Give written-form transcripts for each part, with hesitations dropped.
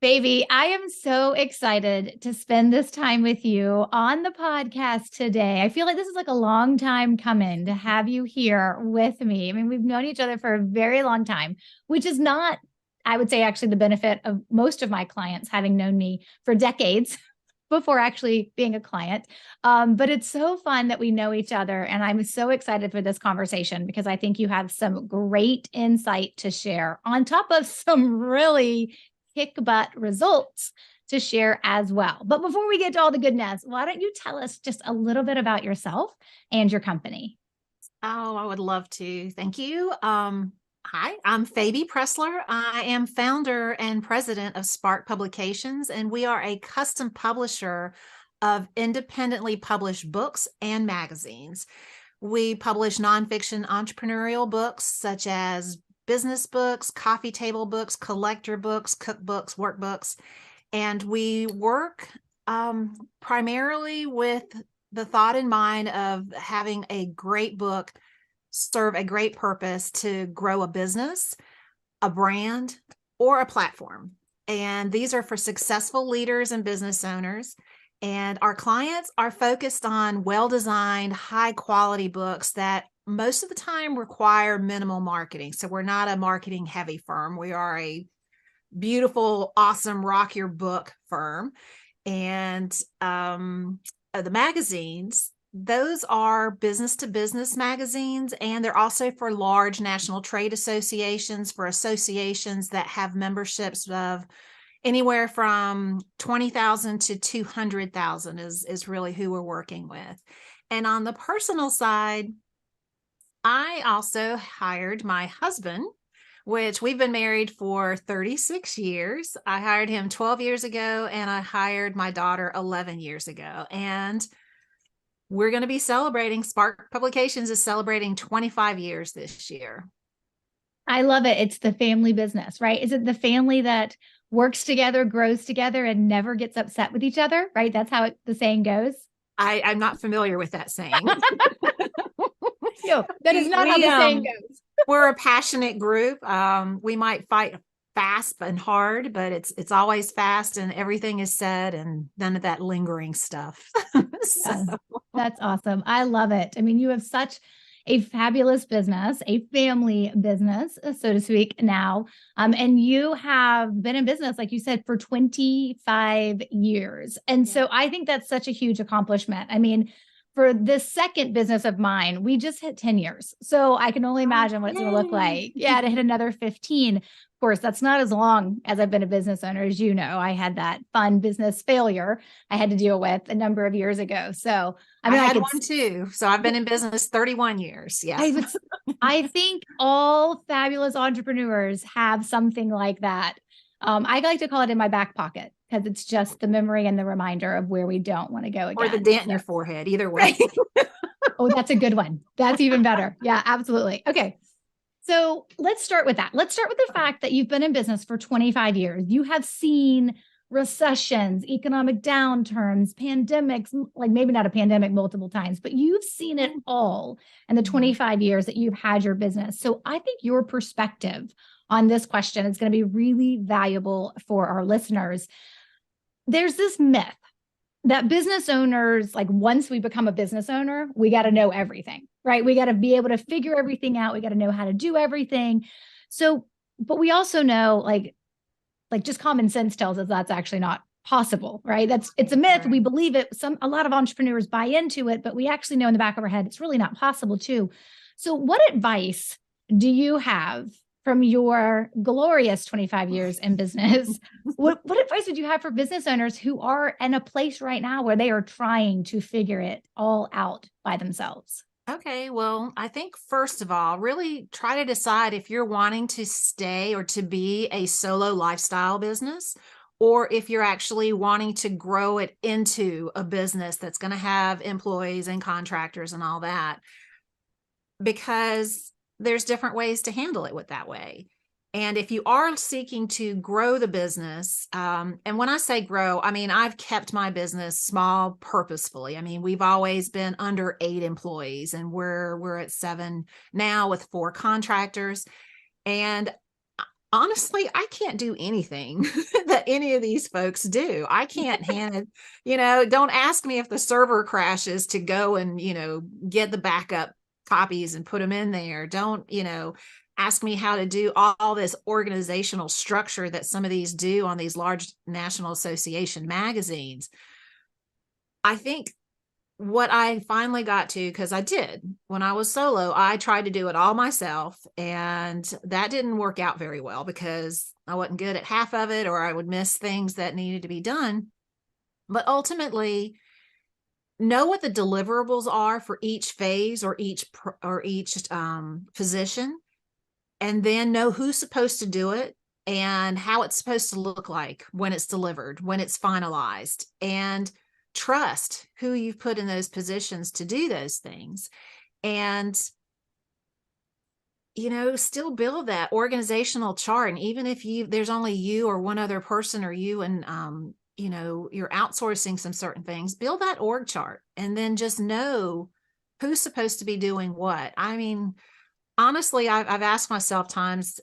Baby, I am so excited to spend this time with you on the podcast today. I feel like this is like a long time coming to have you here with me. I mean, we've known each other for a very long time, which is not, I would say, actually the benefit of most of my clients having known me for decades before actually being a client. But it's so fun that we know each other. And I'm so excited for this conversation because I think you have some great insight to share on top of some really kick butt results to share as well. But before we get to all the goodness, why don't you tell us just a little bit about yourself and your company? Oh, I would love to. Thank you. Hi, I'm Fabi Preslar. I am founder and president of Spark Publications, and we are a custom publisher of independently published books and magazines. We publish nonfiction entrepreneurial books such as business books, coffee table books, collector books, cookbooks, workbooks, and we work primarily with the thought in mind of having a great book serve a great purpose to grow a business, a brand, or a platform. And these are for successful leaders and business owners. And our clients are focused on well-designed, high-quality books that most of the time require minimal marketing. So we're not a marketing heavy firm. We are a beautiful, awesome, rock your book firm. And the magazines, those are business to business magazines, and they're also for large national trade associations, for associations that have memberships of anywhere from 20,000 to 200,000 is really who we're working with. And on the personal side, I also hired my husband, which we've been married for 36 years. I hired him 12 years ago, and I hired my daughter 11 years ago. And we're going to be celebrating, Spark Publications is celebrating 25 years this year. I love it. It's the family business, right? Is it the family that works together, grows together, and never gets upset with each other, right? That's how the saying goes. I'm not familiar with that saying. No, that is not how the saying goes. We're a passionate group. We might fight fast and hard, but it's always fast and everything is said and none of that lingering stuff. Yes, that's awesome. I love it. I mean, you have such a fabulous business, a family business, so to speak now. And you have been in business, like you said, for 25 years. And so I think that's such a huge accomplishment. I mean, for this second business of mine, we just hit 10 years. So I can only imagine what it's going to look like. Yeah, to hit another 15. Of course, that's not as long as I've been a business owner. As you know, I had that fun business failure I had to deal with a number of years ago. So I mean, I had one too. So I've been in business 31 years. Yeah. I think all fabulous entrepreneurs have something like that. I like to call it in my back pocket because it's just the memory and the reminder of where we don't want to go again. Or the dent in your forehead, either way. Oh, that's a good one. That's even better. Yeah, absolutely. Okay. So let's start with that. Let's start with the fact that you've been in business for 25 years. You have seen recessions, economic downturns, pandemics, like maybe not a pandemic multiple times, but you've seen it all in the 25 years that you've had your business. So I think your perspective on this question is going to be really valuable for our listeners. There's this myth that business owners, like once we become a business owner, we got to know everything, right? We got to be able to figure everything out. We got to know how to do everything. So, but we also know like just common sense tells us that's actually not possible, right? It's a myth. Right. We believe it. A lot of entrepreneurs buy into it, but we actually know in the back of our head, it's really not possible too. So what advice do you have from your glorious 25 years in business? What advice would you have for business owners who are in a place right now where they are trying to figure it all out by themselves? Okay, well, I think first of all, really try to decide if you're wanting to stay or to be a solo lifestyle business, or if you're actually wanting to grow it into a business that's going to have employees and contractors and all that. Because there's different ways to handle it with that way. And if you are seeking to grow the business, and when I say grow, I mean, I've kept my business small purposefully. I mean, we've always been under 8 employees and we're at 7 now with 4 contractors. And honestly, I can't do anything that any of these folks do. I can't hand, don't ask me if the server crashes to go and, get the backup copies and put them in there. Don't, ask me how to do all this organizational structure that some of these do on these large national association magazines. I think what I finally got to, because I did when I was solo, I tried to do it all myself, and that didn't work out very well because I wasn't good at half of it, or I would miss things that needed to be done. But ultimately, know what the deliverables are for each phase or each position, and then know who's supposed to do it and how it's supposed to look like when it's delivered, when it's finalized, and trust who you've put in those positions to do those things. And, still build that organizational chart. And even if there's only you or one other person, or you and, you're outsourcing some certain things, build that org chart and then just know who's supposed to be doing what. I mean, honestly, I've asked myself times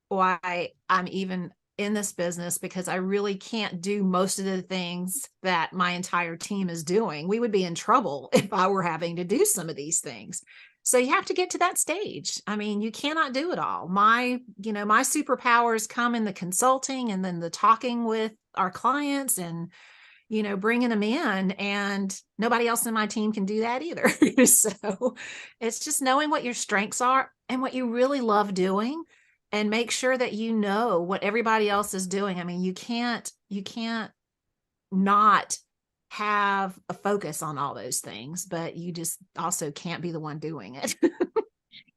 why I'm even in this business, because I really can't do most of the things that my entire team is doing. We would be in trouble if I were having to do some of these things. So you have to get to that stage. I mean, you cannot do it all. My superpowers come in the consulting and then the talking with our clients and, bringing them in, and nobody else in my team can do that either. So it's just knowing what your strengths are and what you really love doing, and make sure that you know what everybody else is doing. I mean, you can't not have a focus on all those things, but you just also can't be the one doing it.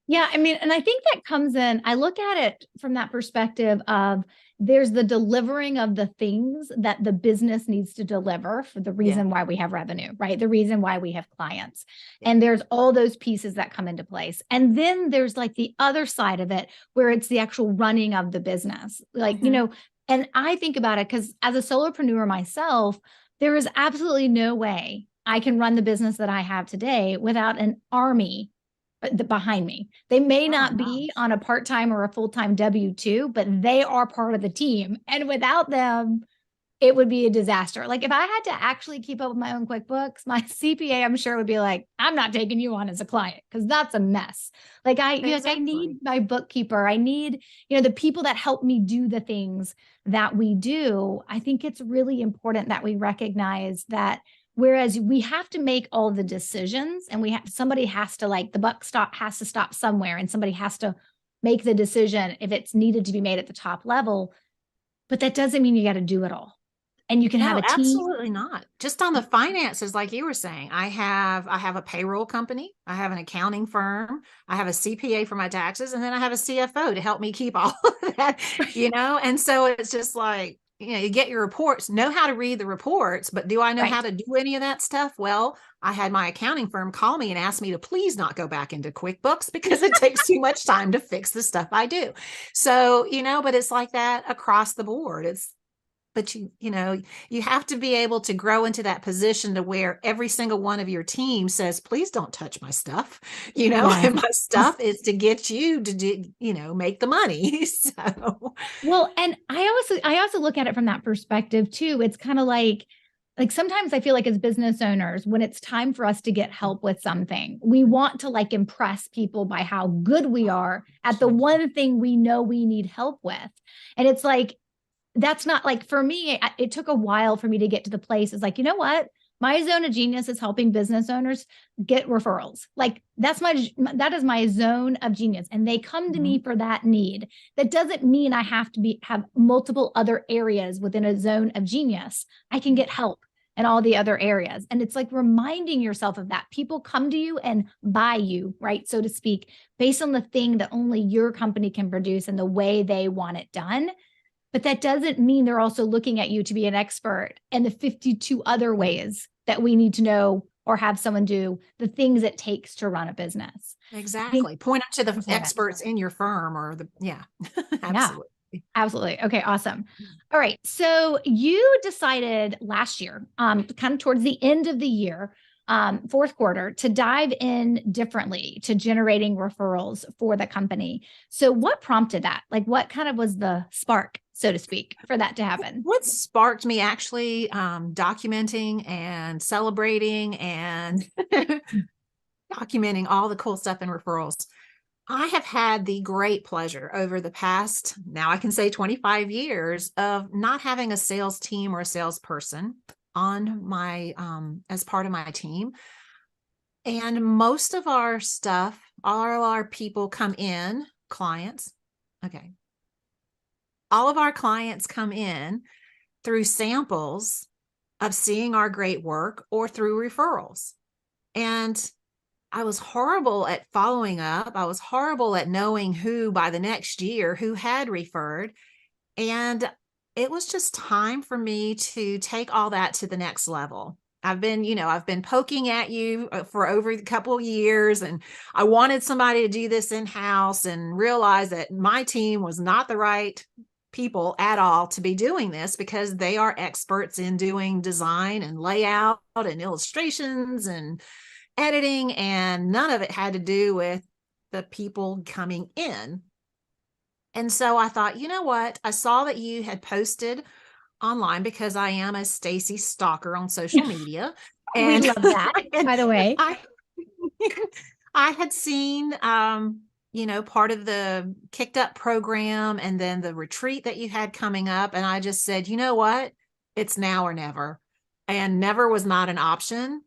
Yeah. I mean, and I think that comes in, I look at it from that perspective of there's the delivering of the things that the business needs to deliver for the reason why we have revenue, right? The reason why we have clients. And there's all those pieces that come into place. And then there's like the other side of it where it's the actual running of the business. Like, and I think about it because as a solopreneur myself, there is absolutely no way I can run the business that I have today without an army behind me. They may not be on a part-time or a full-time W-2, but they are part of the team. And without them, it would be a disaster. Like if I had to actually keep up with my own QuickBooks, my CPA, I'm sure would be like, I'm not taking you on as a client because that's a mess. Like I need my bookkeeper. I need, the people that help me do the things that we do. I think it's really important that we recognize that whereas we have to make all the decisions, and somebody has to, like, the buck has to stop somewhere, and somebody has to make the decision if it's needed to be made at the top level. But that doesn't mean you got to do it all. And you can have a team. Absolutely not. Just on the finances, like you were saying, I have a payroll company. I have an accounting firm. I have a CPA for my taxes, and then I have a CFO to help me keep all of that, And so it's just like, you get your reports, know how to read the reports, but do I know how to do any of that stuff? Well, I had my accounting firm call me and ask me to please not go back into QuickBooks because it takes too much time to fix the stuff I do. So, but it's like that across the board. But you have to be able to grow into that position to where every single one of your team says, please don't touch my stuff, and my stuff is to get you to do, make the money. So, well, and I also look at it from that perspective too. It's kind of like sometimes I feel like as business owners, when it's time for us to get help with something, we want to like impress people by how good we are at the one thing we know we need help with. And it's like, that's not like, for me, it took a while for me to get to the place. It's like, you know what? My zone of genius is helping business owners get referrals. Like that is my zone of genius. And they come to me for that need. That doesn't mean I have to have multiple other areas within a zone of genius. I can get help in all the other areas. And it's like reminding yourself of that. People come to you and buy you, right? So to speak, based on the thing that only your company can produce and the way they want it done. But that doesn't mean they're also looking at you to be an expert in the 52 other ways that we need to know or have someone do the things it takes to run a business. Exactly. Point up to the experts in your firm or absolutely. Yeah, absolutely. Okay, awesome. All right. So you decided last year, kind of towards the end of the year, fourth quarter to dive in differently to generating referrals for the company. So what prompted that? Like what kind of was the spark, so to speak, for that to happen? What sparked me actually documenting and celebrating and documenting all the cool stuff in referrals. I have had the great pleasure over the past, now I can say 25 years, of not having a sales team or a salesperson on my, as part of my team. And most of our stuff, all our people come in, clients. Okay. All of our clients come in through samples of seeing our great work or through referrals. And I was horrible at following up. I was horrible at knowing who by the next year who had referred. And it was just time for me to take all that to the next level. I've been poking at you for over a couple of years, and I wanted somebody to do this in-house and realized that my team was not the right people at all to be doing this because they are experts in doing design and layout and illustrations and editing, and none of it had to do with the people coming in. And so I thought, you know what? I saw that you had posted online because I am a Stacey stalker on social media. And we love that, by the way. I had seen, part of the Kicked Up program and then the retreat that you had coming up. And I just said, you know what? It's now or never. And never was not an option,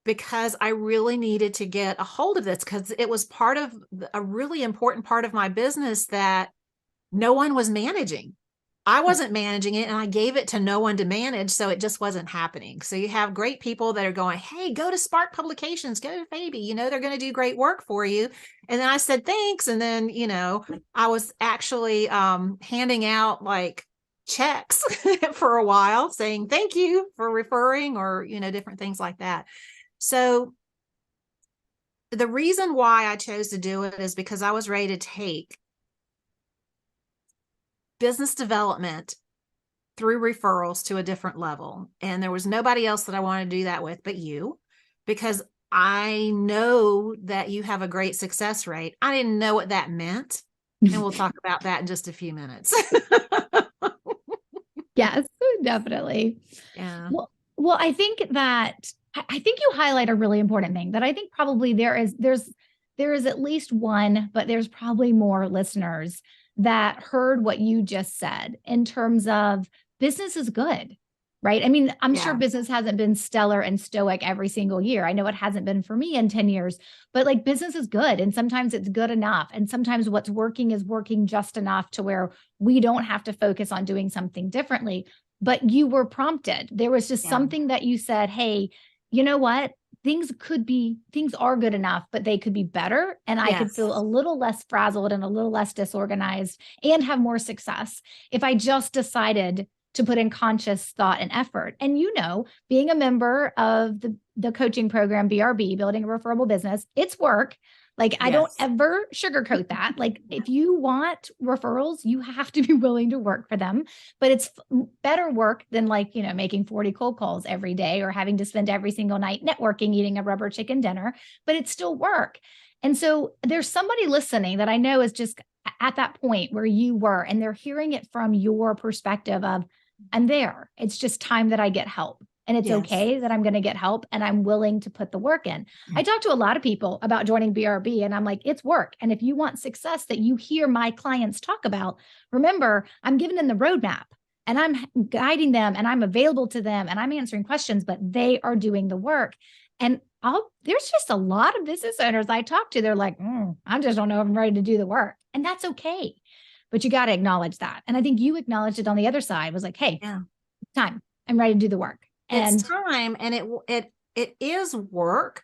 because I really needed to get a hold of this because it was part of a really important part of my business that no one was managing. I wasn't managing it, and I gave it to no one to manage. So it just wasn't happening. So you have great people that are going, hey, go to Spark Publications, go to Fabi, they're going to do great work for you. And then I said, thanks. And then, I was actually handing out like checks for a while saying, thank you for referring, or, different things like that. So the reason why I chose to do it is because I was ready to take business development through referrals to a different level. And there was nobody else that I wanted to do that with but you, because I know that you have a great success rate. I didn't know what that meant. And we'll talk about that in just a few minutes. Yes, definitely. Yeah. Well, I think you highlight a really important thing that I think probably there is at least one, but there's probably more listeners that heard what you just said in terms of business is good, right? I mean, I'm sure business hasn't been stellar and stoic every single year. I know it hasn't been for me in 10 years, but like business is good. And sometimes it's good enough. And sometimes what's working is working just enough to where we don't have to focus on doing something differently. But you were prompted. There was just something that you said, hey, you know what? Things are good enough, but they could be better. And I could feel a little less frazzled and a little less disorganized and have more success if I just decided to put in conscious thought and effort. And being a member of the coaching program, BRB, Building a Referable Business, it's work. Like, I don't ever sugarcoat that. Like, if you want referrals, you have to be willing to work for them, but it's better work than making 40 cold calls every day or having to spend every single night networking, eating a rubber chicken dinner, but it's still work. And so there's somebody listening that I know is just at that point where you were, and they're hearing it from your perspective of, I'm there. It's just time that I get help. And it's okay that I'm going to get help, and I'm willing to put the work in. I talk to a lot of people about joining BRB, and I'm like, it's work. And if you want success that you hear my clients talk about, remember, I'm giving them the roadmap, and I'm guiding them, and I'm available to them, and I'm answering questions, but they are doing the work. And there's just a lot of business owners I talk to. They're like, I just don't know if I'm ready to do the work. And that's okay. But you got to acknowledge that. And I think you acknowledged it on the other side, was like, hey, it's time. I'm ready to do the work. It's time, and it is work,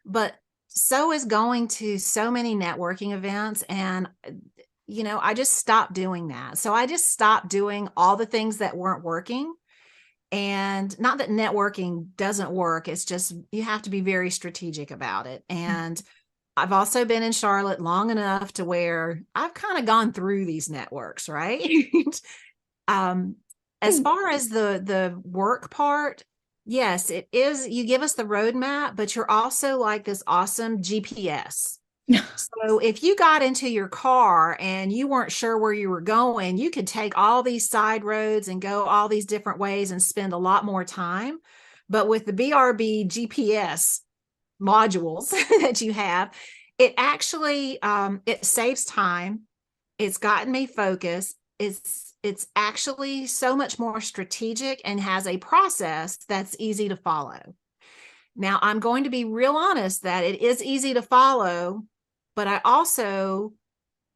but so is going to so many networking events. And, I just stopped doing that. So I just stopped doing all the things that weren't working. And not that networking doesn't work. It's just, you have to be very strategic about it. And I've also been in Charlotte long enough to where I've kind of gone through these networks, right? As far as the work part, Yes, it is. You give us the roadmap, but you're also like this awesome GPS. So if you got into your car and you weren't sure where you were going, you could take all these side roads and go all these different ways and spend a lot more time. But with the BRB GPS modules that you have, it actually it saves time. It's gotten me focused. It's actually so much more strategic and has a process that's easy to follow. Now, I'm going to be real honest that it is easy to follow, but I also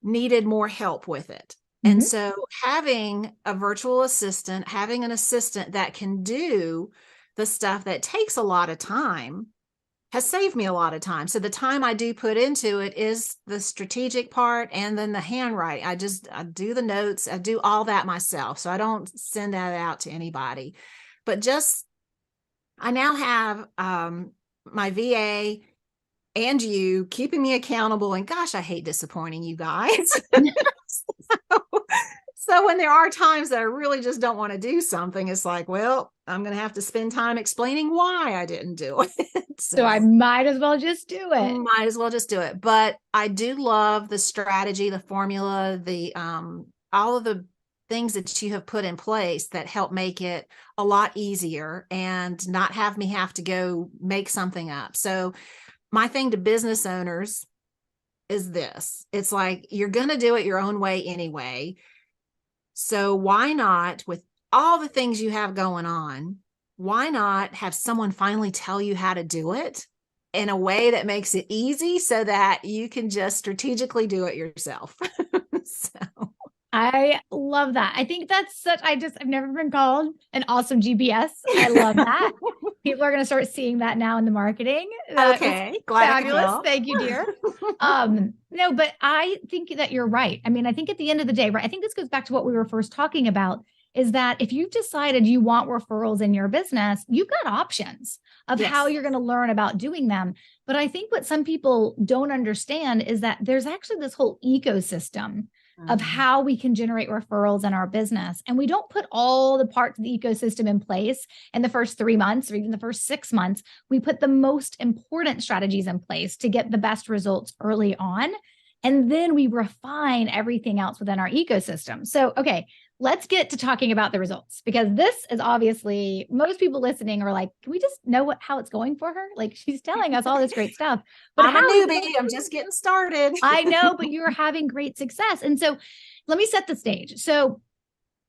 needed more help with it. And so having a virtual assistant, having an assistant that can do the stuff that takes a lot of time has saved me a lot of time. So the time I do put into it is the strategic part and then the handwriting. I do the notes, I do all that myself. So I don't send that out to anybody. But just I now have my VA and you keeping me accountable. And gosh, I hate disappointing you guys. So when there are times that I really just don't want to do something, it's like, well, I'm going to have to spend time explaining why I didn't do it. So I might as well just do it. Might as well just do it. But I do love the strategy, the formula, the all of the things that you have put in place that help make it a lot easier and not have me have to go make something up. So my thing to business owners is this. It's like, you're going to do it your own way anyway. So why not, with all the things you have going on, why not have someone finally tell you how to do it in a way that makes it easy so that you can just strategically do it yourself? So I love that. I think that's I've never been called an awesome GPS. I love that. People are going to start seeing that now in the marketing. Okay. Glad fabulous. Thank you, dear. No, but I think that you're right. I mean, I think at the end of the day, right? I think this goes back to what we were first talking about, is that if you've decided you want referrals in your business, you've got options of how you're going to learn about doing them. But I think what some people don't understand is that there's actually this whole ecosystem of how we can generate referrals in our business. And we don't put all the parts of the ecosystem in place in the first 3 months or even the first 6 months. We put the most important strategies in place to get the best results early on. And then we refine everything else within our ecosystem. So, okay, let's get to talking about the results, because this is obviously, most people listening are like, can we just know how it's going for her? Like, she's telling us all this great stuff, but I'm a newbie. I'm just getting started. I know, but you're having great success. And so let me set the stage. So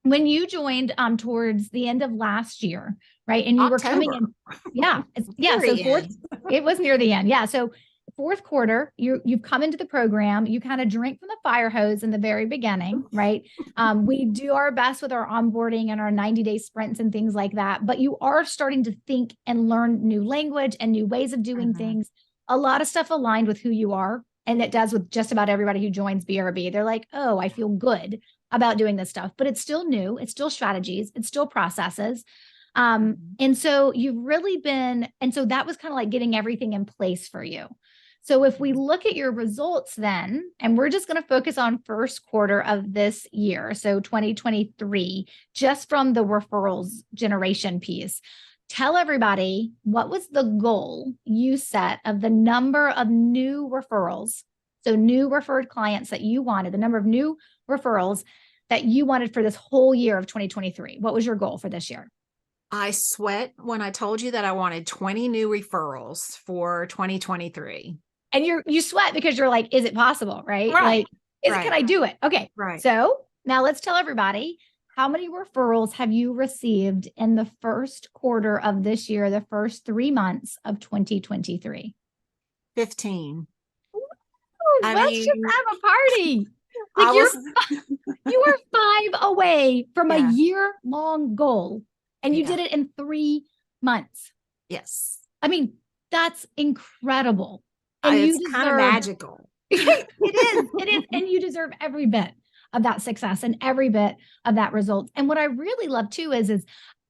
when you joined towards the end of last year, right? And you October. were coming in. Yeah. So it was near the end. Yeah. So fourth quarter, you've come into the program, you kind of drink from the fire hose in the very beginning, right? We do our best with our onboarding and our 90-day sprints and things like that, but you are starting to think and learn new language and new ways of doing things. A lot of stuff aligned with who you are. And it does with just about everybody who joins BRB. They're like, oh, I feel good about doing this stuff, but it's still new. It's still strategies. It's still processes. And so you've really been, and so that was kind of like getting everything in place for you. So if we look at your results then, and we're just going to focus on first quarter of this year, so 2023, just from the referrals generation piece, tell everybody, what was the goal you set of the number of new referrals, so new referred clients that you wanted, the number of new referrals that you wanted for this whole year of 2023? What was your goal for this year? I sweat when I told you that I wanted 20 new referrals for 2023. And you sweat because you're like, is it possible? Right? Like, can I do it? Okay. Right. So now let's tell everybody, how many referrals have you received in the first quarter of this year, the first 3 months of 2023? 15. Ooh, let's just have a party. Like, you are 5 away from a year-long goal, and you did it in 3 months. Yes. I mean, that's incredible. And it's kind of magical. It is. And you deserve every bit of that success and every bit of that result. And what I really love too is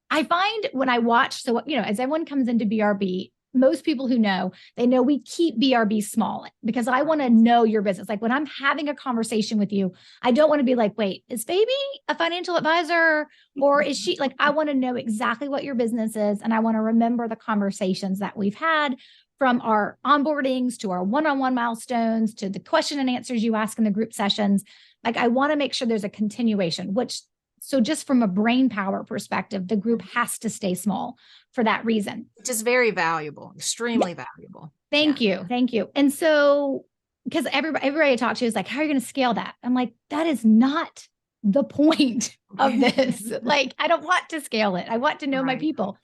I find when I watch, so, as everyone comes into BRB, most people who know, they know we keep BRB small because I want to know your business. Like when I'm having a conversation with you, I don't want to be like, wait, is Fabi a financial advisor or is she like, I want to know exactly what your business is. And I want to remember the conversations that we've had from our onboardings to our one-on-one milestones to the question and answers you ask in the group sessions. Like I want to make sure there's a continuation, so just from a brain power perspective, the group has to stay small for that reason. Which is very valuable, extremely valuable. Thank you. Thank you. And so, because everybody I talk to is like, how are you going to scale that? I'm like, that is not the point of this. Like, I don't want to scale it. I want to know my people.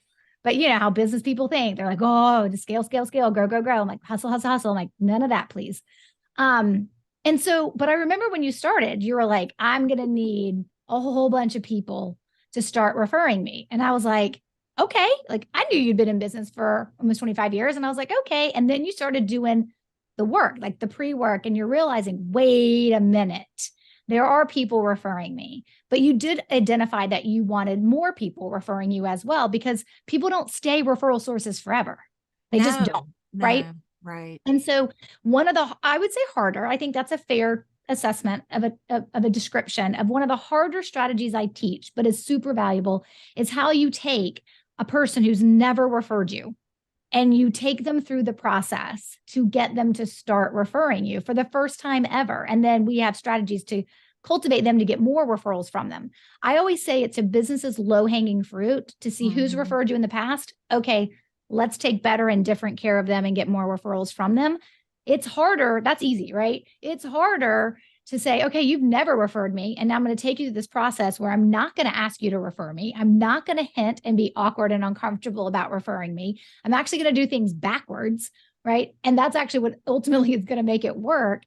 But you know how business people think. They're like, oh, to scale, grow. I'm like, hustle. I'm like, none of that, please. And so, but I remember when you started, you were like, I'm going to need a whole bunch of people to start referring me. And I was like, okay, like I knew you'd been in business for almost 25 years. And I was like, okay. And then you started doing the work, like the pre-work, and you're realizing, wait a minute, there are people referring me. But you did identify that you wanted more people referring you as well, because people don't stay referral sources forever. They just don't, right? Right. And so I would say harder, I think that's a fair assessment of a description of one of the harder strategies I teach, but is super valuable, is how you take a person who's never referred you and you take them through the process to get them to start referring you for the first time ever. And then we have strategies to cultivate them to get more referrals from them. I always say it's a business's low-hanging fruit to see who's referred you in the past. Okay, let's take better and different care of them and get more referrals from them. It's harder. That's easy, right? It's harder to say, okay, you've never referred me. And now I'm going to take you through this process where I'm not going to ask you to refer me. I'm not going to hint and be awkward and uncomfortable about referring me. I'm actually going to do things backwards, right? And that's actually what ultimately is going to make it work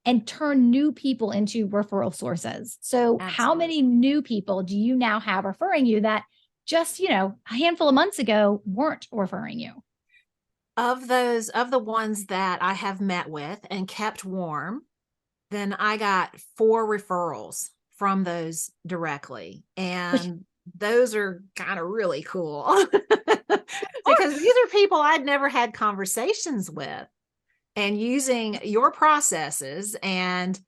and turn new people into referral sources. So how many new people do you now have referring you that just, a handful of months ago weren't referring you? Of the ones that I have met with and kept warm, then I got 4 referrals from those directly. And those are kind of really cool because these are people I'd never had conversations with, and using your processes and,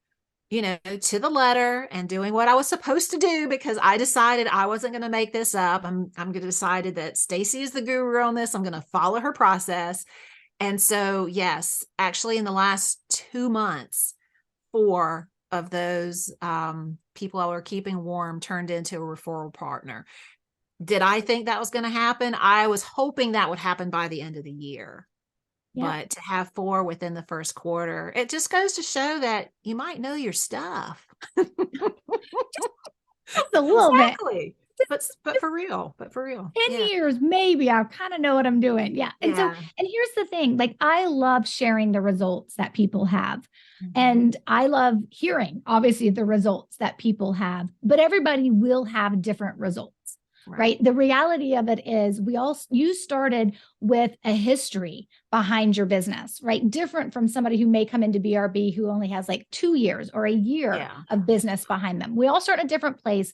to the letter and doing what I was supposed to do, because I decided I wasn't going to make this up. I'm going to decided that Stacey is the guru on this. I'm going to follow her process. And so, yes, actually in the last 2 months, 4 of those people I were keeping warm turned into a referral partner. Did I think that was going to happen? I was hoping that would happen by the end of the year. Yeah. But to have 4 within the first quarter, it just goes to show that you might know your stuff. Just a little bit. But for real. 10 years, maybe I kind of know what I'm doing. Yeah. And so, and here's the thing, like I love sharing the results that people have. And I love hearing, obviously, the results that people have, but everybody will have different results. Right. The reality of it is you started with a history behind your business, right? Different from somebody who may come into BRB who only has like 2 years or a year of business behind them. We all start in a different place.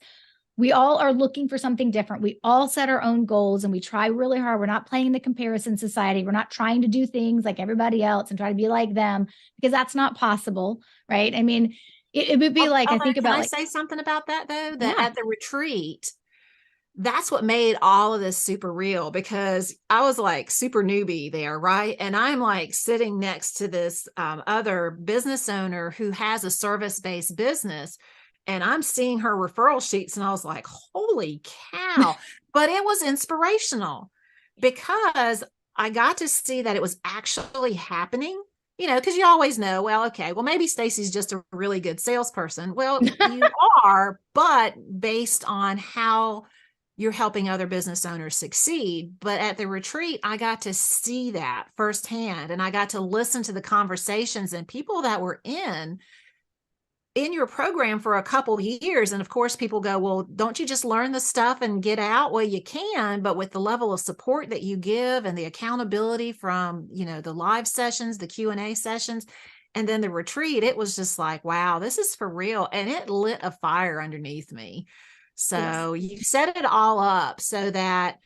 We all are looking for something different. We all set our own goals and we try really hard. We're not playing the comparison society. We're not trying to do things like everybody else and try to be like them, because that's not possible. Right. I mean, it would be like, I think about, can I say something about that though? That at the retreat, that's what made all of this super real, because I was like super newbie there, right? And I'm like sitting next to this other business owner who has a service-based business, and I'm seeing her referral sheets, and I was like, holy cow. But it was inspirational because I got to see that it was actually happening. Because you always know, well, okay, well, maybe Stacey's just a really good salesperson. Well, you are, but based on how you're helping other business owners succeed. But at the retreat, I got to see that firsthand, and I got to listen to the conversations and people that were in your program for a couple years. And of course, people go, well, don't you just learn the stuff and get out? Well, you can, but with the level of support that you give and the accountability from, the live sessions, the Q&A sessions, and then the retreat, it was just like, wow, this is for real. And it lit a fire underneath me. So you set it all up so that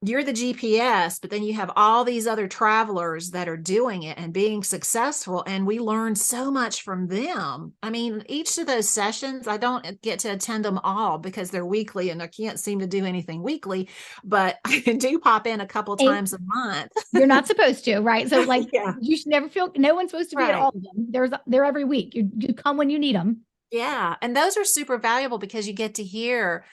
you're the GPS, but then you have all these other travelers that are doing it and being successful. And we learn so much from them. I mean, each of those sessions, I don't get to attend them all because they're weekly and I can't seem to do anything weekly, but I do pop in a couple And times a month. you're not supposed to, right? So like Yeah. you should never feel, no one's supposed to be at Right. all of them. They're every week. You come when you need them. Yeah. And those are super valuable because you get to hear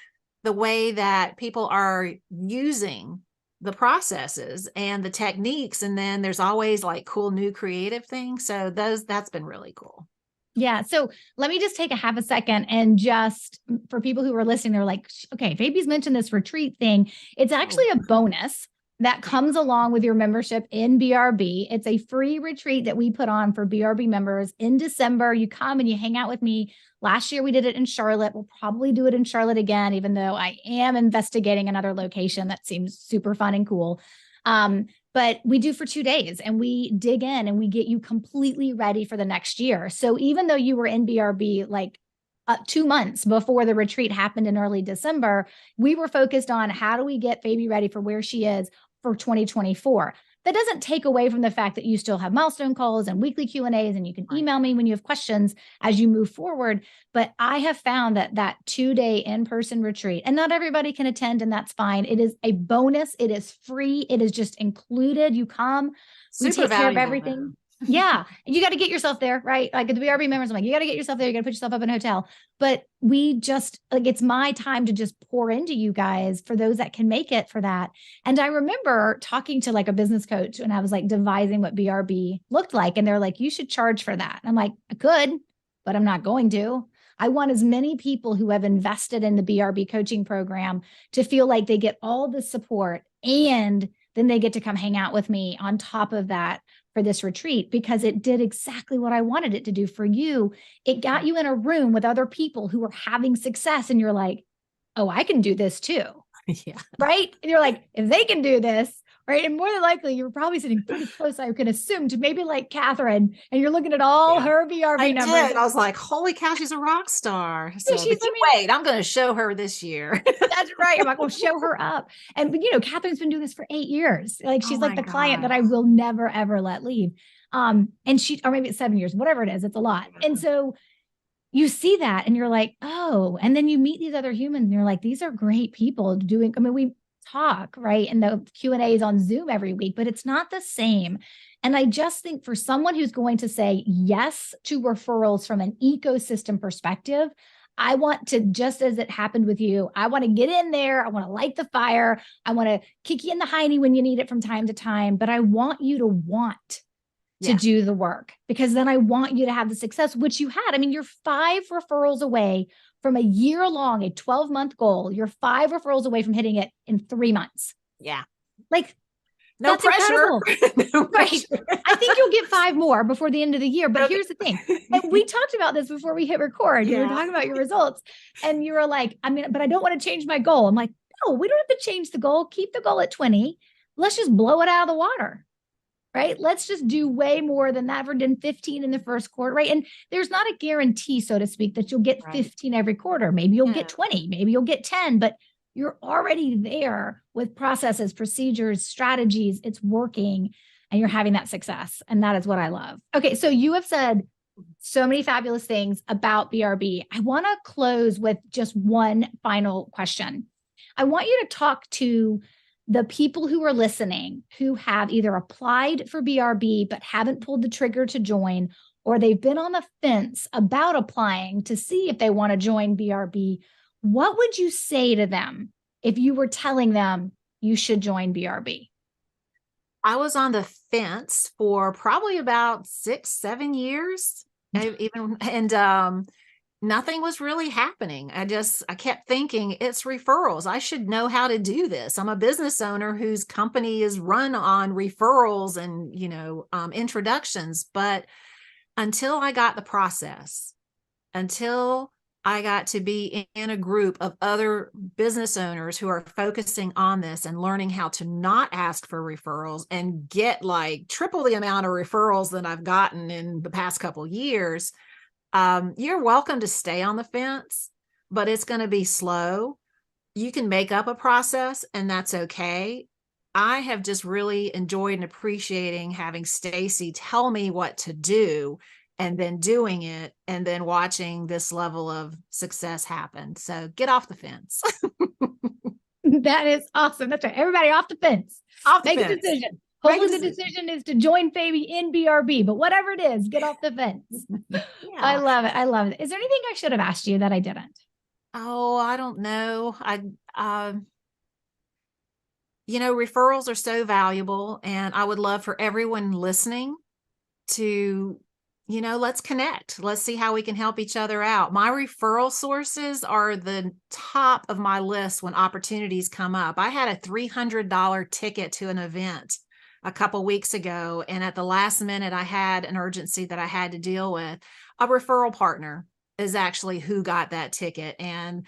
the way that people are using the processes and the techniques. And then there's always like cool new creative things. So that's been really cool. Yeah. So let me just take a half a second and just for people who are listening, they're like, okay, Fabi's mentioned this retreat thing. It's actually a bonus that comes along with your membership in BRB. It's a free retreat that we put on for BRB members in December. You come and you hang out with me. Last year we did it in Charlotte. We'll probably do it in Charlotte again, even though I am investigating another location that seems super fun and cool. But we do for 2 days and we dig in and we get you completely ready for the next year. So even though you were in BRB like 2 months before the retreat happened in early December, we were focused on how do we get Fabi ready for where she is for 2024. That doesn't take away from the fact that you still have milestone calls and weekly Q&As and you can email me when you have questions as you move forward. But I have found that 2-day in-person retreat, and not everybody can attend, and that's fine. It is a bonus. It is free. It is just included. You come, we take care of everything. Yeah. You got to get yourself there, right? Like at the BRB members, I'm like, you got to get yourself there. You got to put yourself up in a hotel. But we just like, it's my time to just pour into you guys for those that can make it for that. And I remember talking to like a business coach and I was like devising what BRB looked like. And they're like, you should charge for that. I'm like, I could, but I'm not going to. I want as many people who have invested in the BRB coaching program to feel like they get all the support and then they get to come hang out with me on top of that for this retreat, because it did exactly what I wanted it to do for you. It got you in a room with other people who are having success and you're like, oh, I can do this too. Yeah. Right. And you're like, if they can do this, right. And more than likely, you're probably sitting pretty close, I can assume, to maybe like Catherine, and you're looking at all her BRB numbers. I was like, holy cow, she's a rock star. So, Yeah, wait, I'm going to show her this year. That's right. I'm like, well, show her up. And, you know, Catherine's been doing this for 8 years. Like she's like the client that I will never, ever let leave. And or maybe it's 7 years, whatever it is, it's a lot. And so you see that and you're like, oh, and then you meet these other humans and you're like, these are great people doing, I mean, we talk, right? And the Q&A is on Zoom every week, but it's not the same. And I just think for someone who's going to say yes to referrals from an ecosystem perspective, I want to, just as it happened with you, I want to get in there. I want to light the fire. I want to kick you in the hiney when you need it from time to time, but I want you to want to do the work, because then I want you to have the success, which you had. I mean, you're 5 referrals away from a year long, a 12-month goal. You're 5 referrals away from hitting it in 3 months. Yeah. Like, no pressure. No pressure. Right. I think you'll get 5 more before the end of the year. But here's the thing. And we talked about this before we hit record. You were talking about your results and you were like, I mean, but I don't want to change my goal. I'm like, no, we don't have to change the goal. Keep the goal at 20. Let's just blow it out of the water. Right? Let's just do way more than that. We're doing 15 in the first quarter, right? And there's not a guarantee, so to speak, that you'll get 15 every quarter. Maybe you'll get 20, maybe you'll get 10, but you're already there with processes, procedures, strategies. It's working and you're having that success. And that is what I love. Okay. So you have said so many fabulous things about BRB. I want to close with just one final question. I want you to talk to the people who are listening who have either applied for BRB but haven't pulled the trigger to join, or they've been on the fence about applying to see if they want to join BRB. What would you say to them if you were telling them you should join BRB? I was on the fence for probably about 6-7 years, and nothing was really happening. I kept thinking, it's referrals. I should know how to do this. I'm a business owner whose company is run on referrals and, introductions. But until I got the process, until I got to be in a group of other business owners who are focusing on this and learning how to not ask for referrals and get like triple the amount of referrals that I've gotten in the past couple of years, you're welcome to stay on the fence, but it's going to be slow. You can make up a process and that's okay. I have just really enjoyed and appreciating having Stacey tell me what to do and then doing it and then watching this level of success happen. So get off the fence. That is awesome. That's right. Everybody off the fence. Off the Make a fence. decision. Make a Hopefully the decision. decision is to join Fabi in BRB, but whatever it is, get off the fence. I Yeah. love it. I love it. Is there anything I should have asked you that I didn't? Oh, I don't know. Referrals are so valuable, and I would love for everyone listening to, let's connect. Let's see how we can help each other out. My referral sources are the top of my list when opportunities come up. I had a $300 ticket to an event a couple weeks ago, and at the last minute, I had an urgency that I had to deal with. A referral partner is actually who got that ticket. And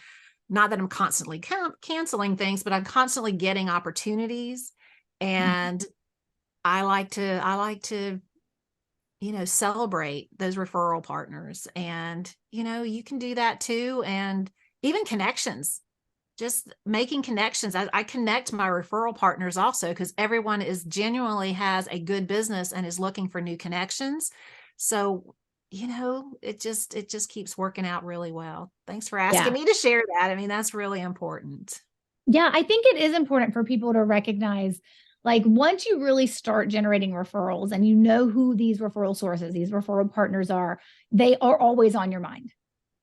not that I'm constantly canceling things, but I'm constantly getting opportunities. And I like to celebrate those referral partners. And, you can do that too. And even connections, just making connections. I connect my referral partners also, because everyone is genuinely has a good business and is looking for new connections. So, it just keeps working out really well. Thanks for asking me to share that. I mean, that's really important. Yeah, I think it is important for people to recognize, like, once you really start generating referrals and you know who these referral sources, these referral partners are, they are always on your mind.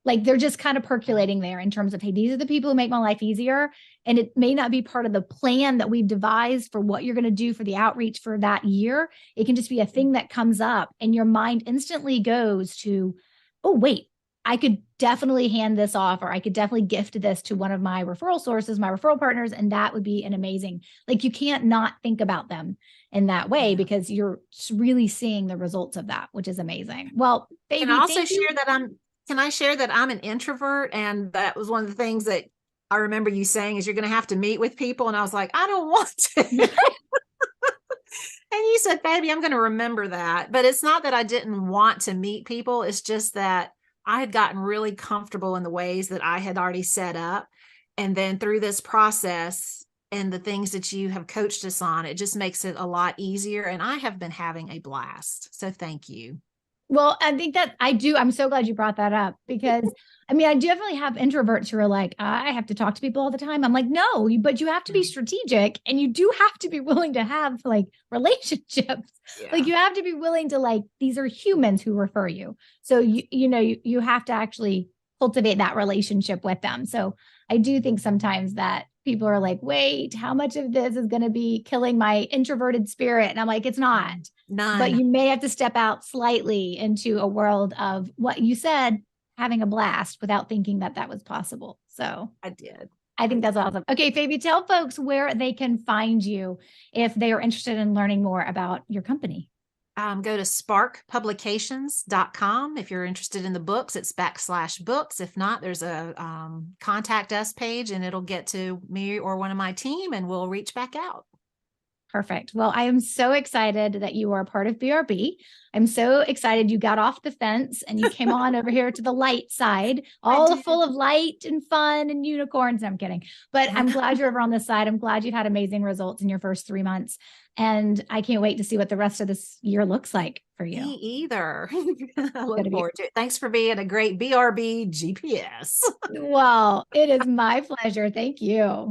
Like, they're just kind of percolating there in terms of, hey, these are the people who make my life easier. And it may not be part of the plan that we've devised for what you're going to do for the outreach for that year. It can just be a thing that comes up and your mind instantly goes to, oh, wait, I could definitely hand this off, or I could definitely gift this to one of my referral sources, my referral partners. And that would be an amazing, like, you can't not think about them in that way because you're really seeing the results of that, which is amazing. Well, Fabi, And I also thank you. share that can I share that I'm an introvert? And that was one of the things that I remember you saying is you're going to have to meet with people. And I was like, I don't want to. And you said, baby, I'm going to remember that. But it's not that I didn't want to meet people. It's just that I had gotten really comfortable in the ways that I had already set up. And then through this process and the things that you have coached us on, it just makes it a lot easier. And I have been having a blast. So thank you. Well, I think that I do. I'm so glad you brought that up because I mean, I definitely have introverts who are like, I have to talk to people all the time. I'm like, no, but you have to be strategic and you do have to be willing to have like relationships. Yeah. Like, you have to be willing to, like, these are humans who refer you. So you have to actually cultivate that relationship with them. So I do think sometimes that people are like, wait, how much of this is going to be killing my introverted spirit? And I'm like, it's not. None. But you may have to step out slightly into a world of what you said, having a blast without thinking that that was possible. So I did. I think that's awesome. Okay, Fabi, tell folks where they can find you if they are interested in learning more about your company. Go to sparkpublications.com. If you're interested in the books, it's /books. If not, there's a contact us page and it'll get to me or one of my team and we'll reach back out. Perfect. Well, I am so excited that you are a part of BRB. I'm so excited you got off the fence and you came on over here to the light side, all full of light and fun and unicorns. I'm kidding. But I'm glad you're over on this side. I'm glad you've had amazing results in your first 3 months. And I can't wait to see what the rest of this year looks like for you. Me either. I look forward to it. Thanks for being a great BRB GPS. Well, it is my pleasure. Thank you.